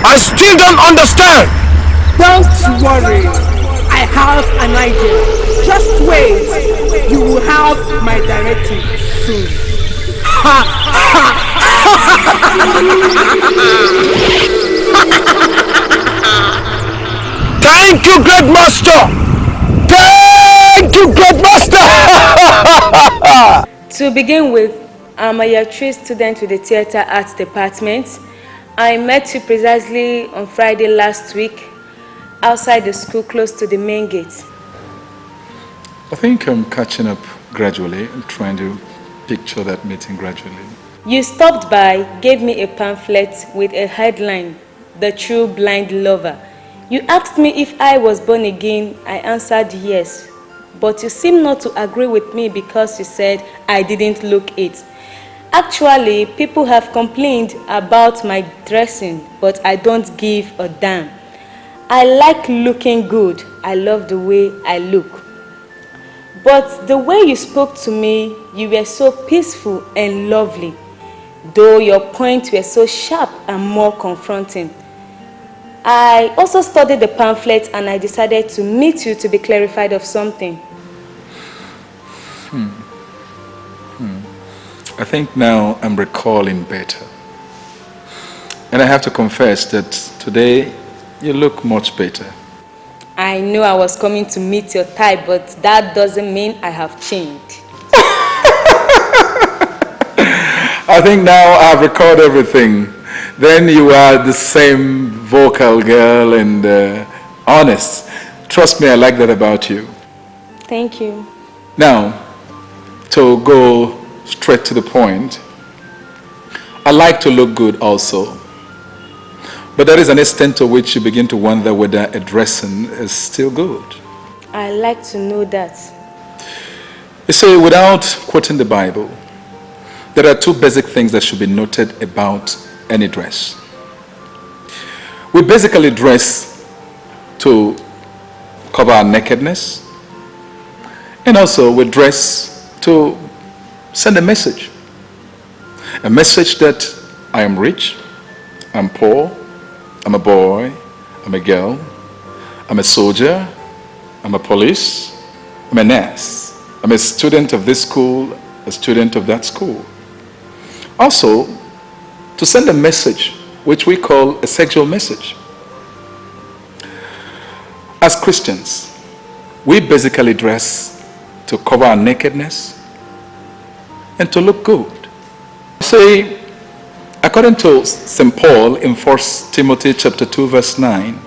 I still don't understand. Don't worry. I have an idea. Just wait. You will have my directive soon. Thank you, great master. Thank you, great master. To begin with, I'm a year 3 student with the Theatre Arts Department. I met you precisely on Friday last week outside the school close to the main gate. I think I'm catching up gradually. I'm trying to picture that meeting gradually. You stopped by, gave me a pamphlet with a headline, The True Blind Lover. You asked me if I was born again. I answered yes. But you seem not to agree with me because you said I didn't look it. Actually, people have complained about my dressing, but I don't give a damn. I like looking good. I love the way I look. But the way you spoke to me, you were so peaceful and lovely, though your points were so sharp and more confronting. I also studied the pamphlet and I decided to meet you to be clarified of something. I think now I'm recalling better. And I have to confess that today you look much better. I knew I was coming to meet your type, but that doesn't mean I have changed. I think now I've recalled everything. Then you are the same vocal girl and honest. Trust me, I like that about you. Thank you. Now, to go straight to the point, I like to look good also. But there is an extent to which you begin to wonder whether a dressing is still good. I like to know that. You see, without quoting the Bible, there are two basic things that should be noted about any dress. We basically dress to cover our nakedness, and also we dress to send a message that I am rich, I'm poor, I'm a boy, I'm a girl, I'm a soldier, I'm a police, I'm a nurse, I'm a student of this school, a student of that school. Also, to send a message which we call a sexual message. As Christians, we basically dress to cover our nakedness and to look good. See, according to St. Paul in 1 Timothy chapter 2 verse 9,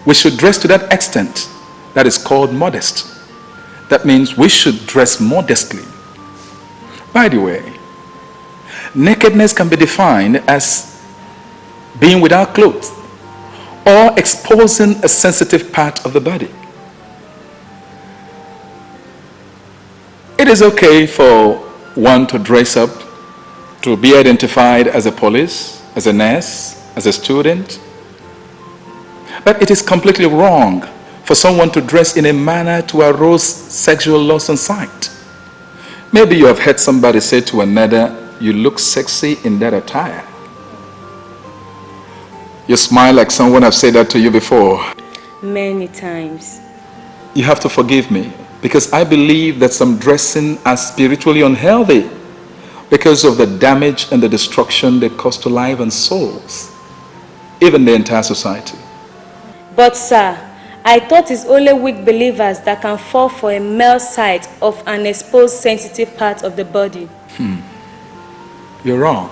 we should dress to that extent that is called modest. That means we should dress modestly. By the way, nakedness can be defined as being without clothes or exposing a sensitive part of the body. It is okay for one to dress up to be identified as a police, as a nurse, as a student. But it is completely wrong for someone to dress in a manner to arouse sexual lust on sight. Maybe you have heard somebody say to another, "You look sexy in that attire." You smile like someone have said that to you before. Many times. You have to forgive me because I believe that some dressing are spiritually unhealthy because of the damage and the destruction they cause to life and souls, even the entire society. But sir, I thought it's only weak believers that can fall for a male sight of an exposed sensitive part of the body. You're wrong.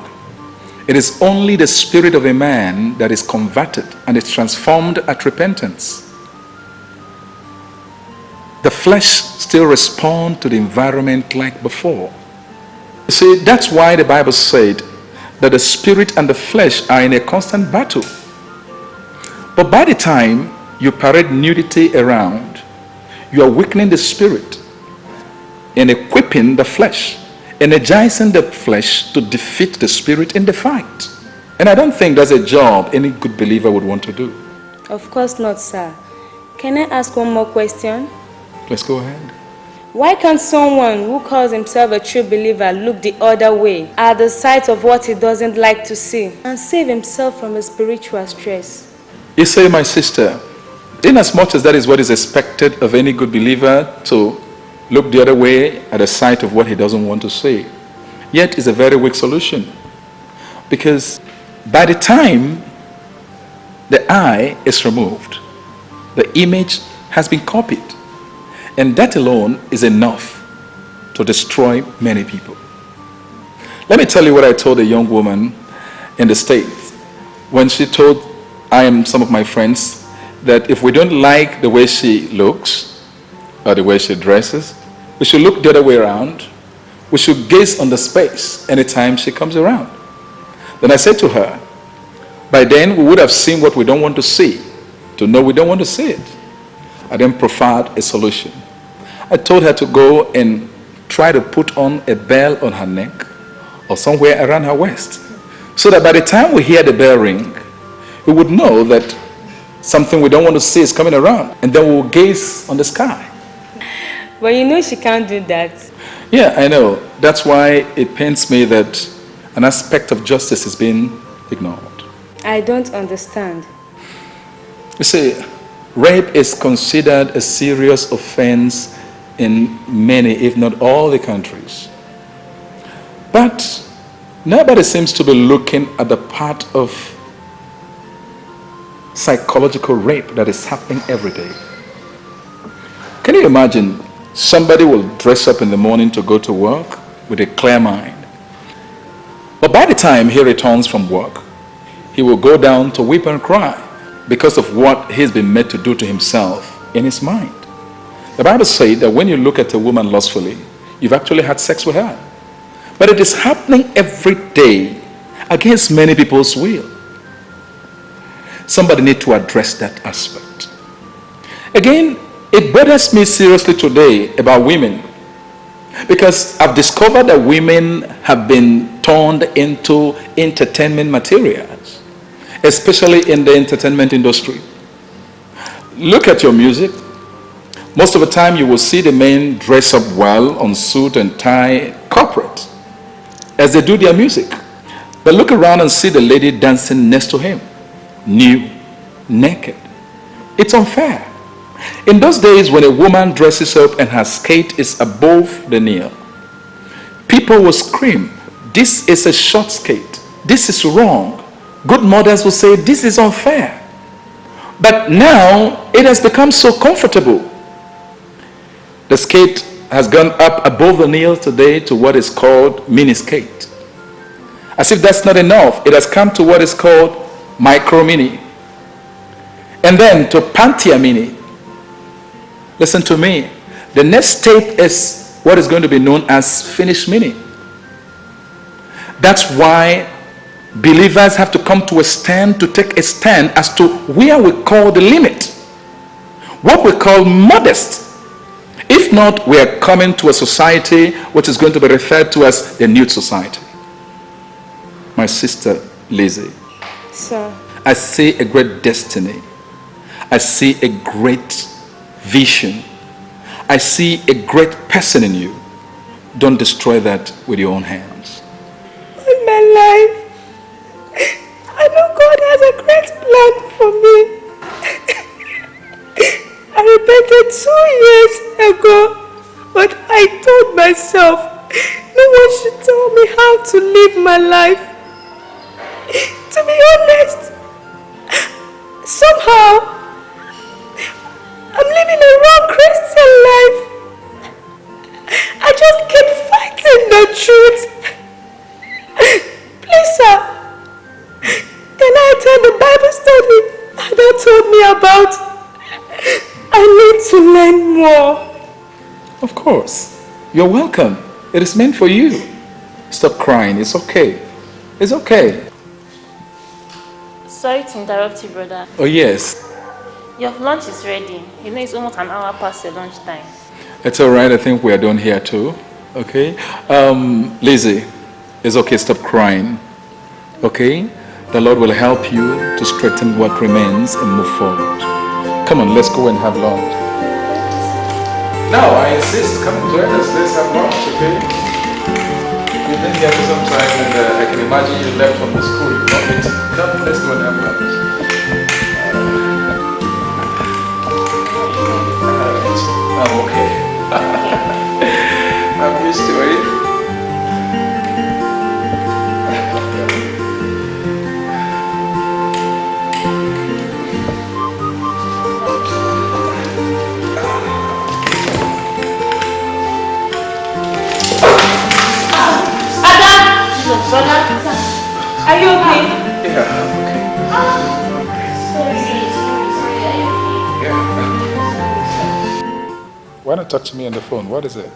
It is only the spirit of a man that is converted and is transformed at repentance. The flesh still responds to the environment like before. You see, that's why the Bible said that the spirit and the flesh are in a constant battle. But by the time you parade nudity around, you are weakening the spirit and equipping the flesh, energizing the flesh to defeat the spirit in the fight. And I don't think that's a job any good believer would want to do. Of course not, sir. Can I ask one more question? Let's go ahead. Why can't someone who calls himself a true believer look the other way at the sight of what he doesn't like to see and save himself from a spiritual stress? You say, my sister, in as much as that is what is expected of any good believer, to look the other way at the sight of what he doesn't want to see, yet is a very weak solution. Because by the time the eye is removed, the image has been copied. And that alone is enough to destroy many people. Let me tell you what I told a young woman in the States when she told I and some of my friends that if we don't like the way she looks or the way she dresses, we should look the other way around. We should gaze on the space anytime she comes around. Then I said to her, by then we would have seen what we don't want to see, to know we don't want to see it. I then proffered a solution. I told her to go and try to put on a bell on her neck or somewhere around her waist, so that by the time we hear the bell ring, we would know that something we don't want to see is coming around, and then we'll gaze on the sky. But you know she can't do that. Yeah, I know. That's why it pains me that an aspect of justice is being ignored. I don't understand. You see, rape is considered a serious offense in many, if not all, the countries. But nobody seems to be looking at the part of psychological rape that is happening every day. Can you imagine somebody will dress up in the morning to go to work with a clear mind, but by the time he returns from work, he will go down to weep and cry because of what he's been made to do to himself in his mind. The Bible says that when you look at a woman lustfully, you've actually had sex with her. But it is happening every day against many people's will. Somebody needs to address that aspect. Again, it bothers me seriously today about women, because I've discovered that women have been turned into entertainment materials, especially in the entertainment industry. Look at your music. Most of the time you will see the men dress up well on suit and tie, corporate, as they do their music. But look around and see the lady dancing next to him, nude, naked. It's unfair. In those days when a woman dresses up and her skirt is above the knee, people will scream, "This is a short skirt. This is wrong." Good mothers will say, "This is unfair." But now it has become so comfortable. The skirt has gone up above the knee today to what is called mini skirt. As if that's not enough, it has come to what is called micro mini. And then to pantia mini. Listen to me. The next step is what is going to be known as finish mini. That's why believers have to come to a stand, to take a stand as to where we call the limit, what we call modest. If not, we are coming to a society which is going to be referred to as the nude society. My sister Lizzie, Sir, I see a great destiny. I see a great vision. I see a great person in you. Don't destroy that with your own hands. In my life, I know God has a great plan for me. I repented 2 years ago, but I told myself no one should tell me how to live my life. To be honest, somehow I'm living a wrong Christian life. I just keep fighting the truth. Please, sir, can I attend the Bible study that told me about? I need to learn more. Of course. You're welcome. It is meant for you. Stop crying. It's okay. It's okay. Sorry to interrupt you, brother. Oh, yes. Your lunch is ready. You know it's almost an hour past your lunch time. It's all right. I think we are done here too. Okay. Lizzie, it's okay. Stop crying. Okay. The Lord will help you to straighten what remains and move forward. Come on, let's go and have lunch. No, I insist. Come and join us. Let's have lunch, okay? You've been here for some time and I can imagine you left from the school. You love it. Come, let's go and have lunch. I'm okay. I'm used to it. Are you okay? Yeah, I'm okay. Sorry. Yeah. Why not talk to me on the phone? What is it?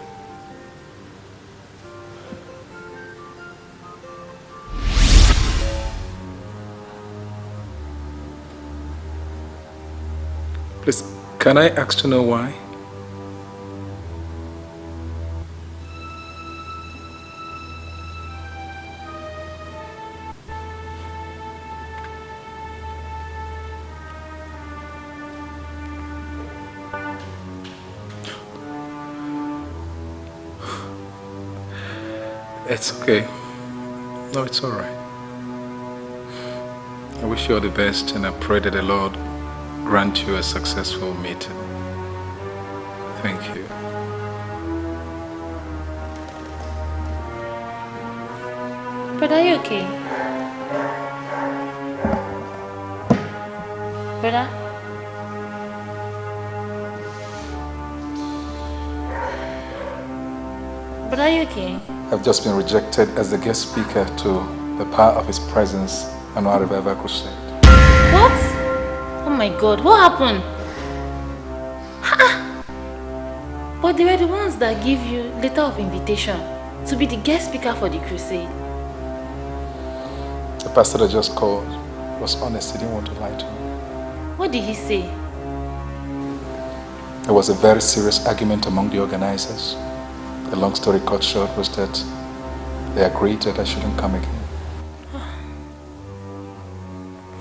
Please, can I ask to know why? It's okay. No, it's all right. I wish you all the best and I pray that the Lord grant you a successful meeting. Thank you. But are you okay? Brother? But are you okay? I've just been rejected as the guest speaker to the Power of His Presence annual revival crusade. What? Oh my God, what happened? But they were the ones that gave you letter of invitation to be the guest speaker for the crusade. The pastor that just called was honest, he didn't want to lie to me. What did he say? There was a very serious argument among the organizers. The long story cut short was that they agreed that I shouldn't come again.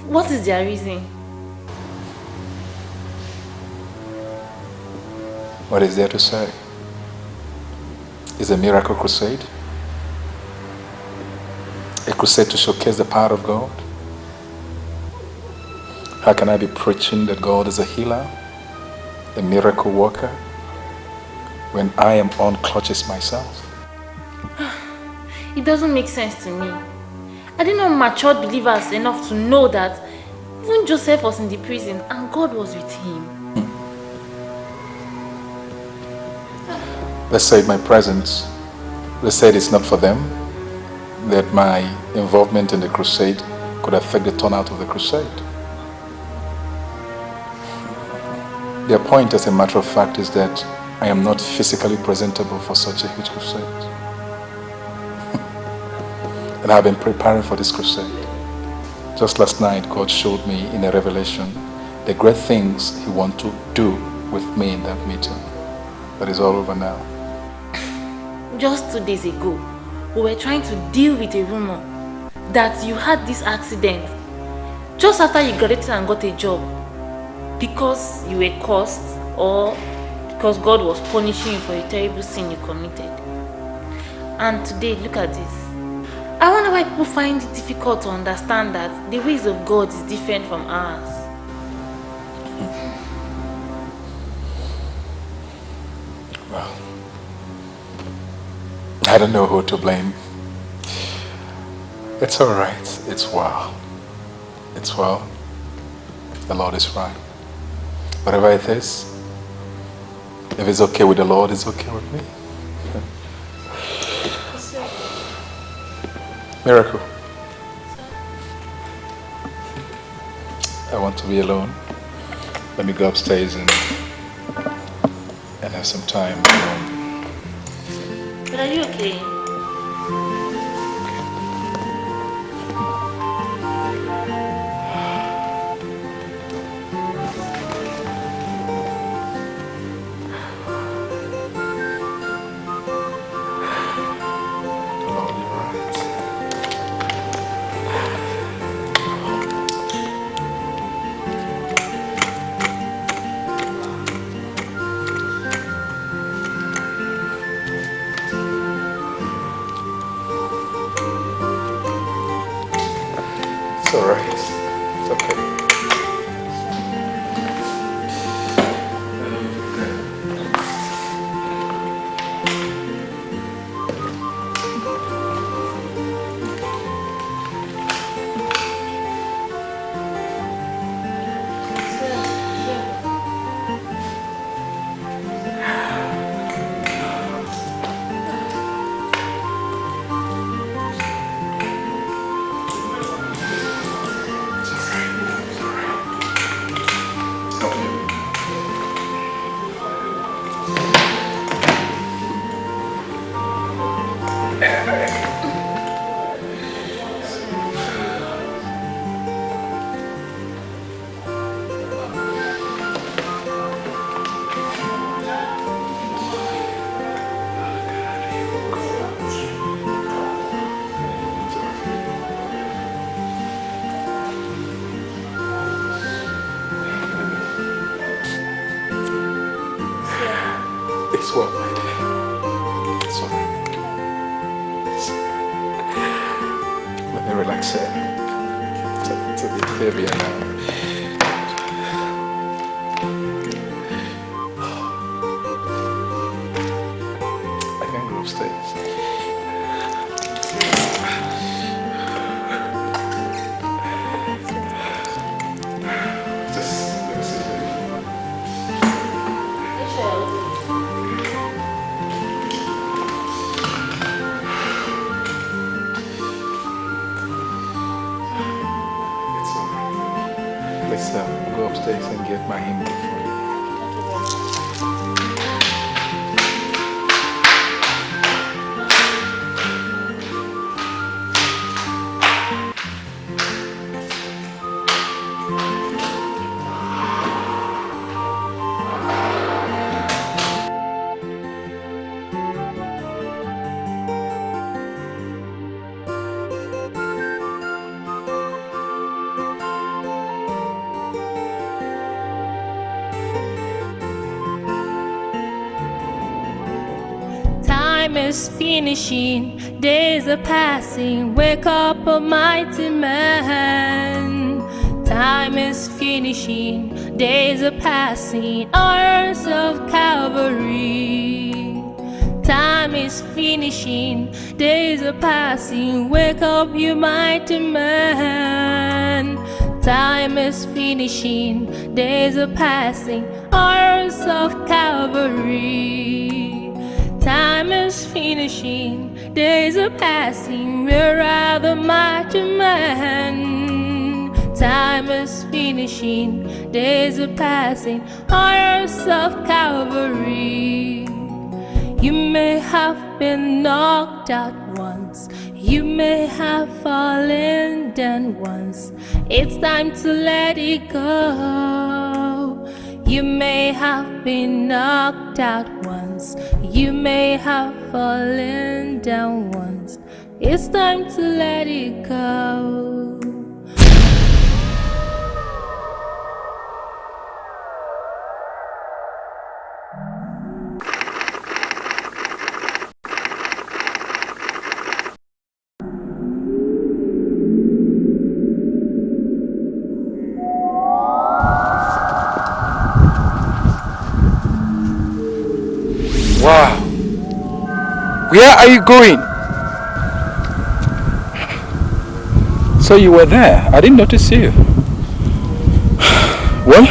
What is their reason? What is there to say? It's a miracle crusade. A crusade to showcase the power of God. How can I be preaching that God is a healer, a miracle worker, when I am on clutches myself? It doesn't make sense to me. I did not matured believers enough to know that even Joseph was in the prison and God was with him. They said my presence, they said it's not for them, that my involvement in the crusade could affect the turnout of the crusade. Their point, as a matter of fact, is that I am not physically presentable for such a huge crusade. And I've been preparing for this crusade. Just last night, God showed me in a revelation the great things He wants to do with me in that meeting. But it's all over now. Just 2 days ago, we were trying to deal with a rumor that you had this accident just after you graduated and got a job because you were cursed or because God was punishing you for a terrible sin you committed. And today, look at this. I wonder why people find it difficult to understand that the ways of God is different from ours. Well, I don't know who to blame. It's all right. It's well. It's well. The Lord is right. Whatever it is, if it's okay with the Lord, it's okay with me. Miracle. I want to be alone. Let me go upstairs and have some time alone. But are you okay? It's all right. It's okay. It's well, my dear. It's all right. Let me relax here. It's a bit heavier now. I can go upstairs. Just let me see. Let's go upstairs and get my hymn book for you. Time is finishing, days are passing. Wake up, a mighty man. Time is finishing, days are passing. Hours of Calvary. Time is finishing, days are passing. Wake up, you mighty man. Time is finishing, days are passing. Hours of Calvary. Time is finishing, days are passing. Where are the mighty men? Time is finishing, days are passing. Hours of Calvary. You may have been knocked out once, you may have fallen down once. It's time to let it go. You may have been knocked out once, you may have fallen down once. It's time to let it go. Wow. Where are you going? So you were there. I didn't notice you. Well,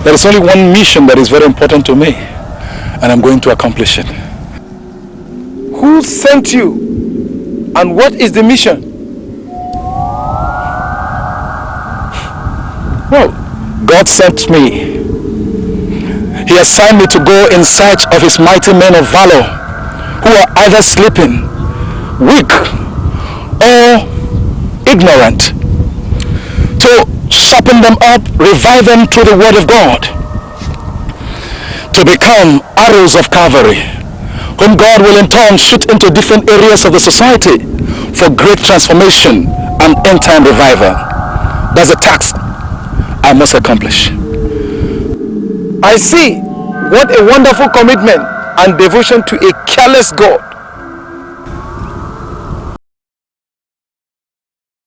there is only one mission that is very important to me, and I'm going to accomplish it. Who sent you? And what is the mission? Well, God sent me. He assigned me to go in search of his mighty men of valor who are either sleeping, weak, or ignorant, to sharpen them up, revive them through the word of God, to become arrows of Calvary, whom God will in turn shoot into different areas of the society for great transformation and end-time revival. That's a task I must accomplish. I see. What a wonderful commitment and devotion to a careless God.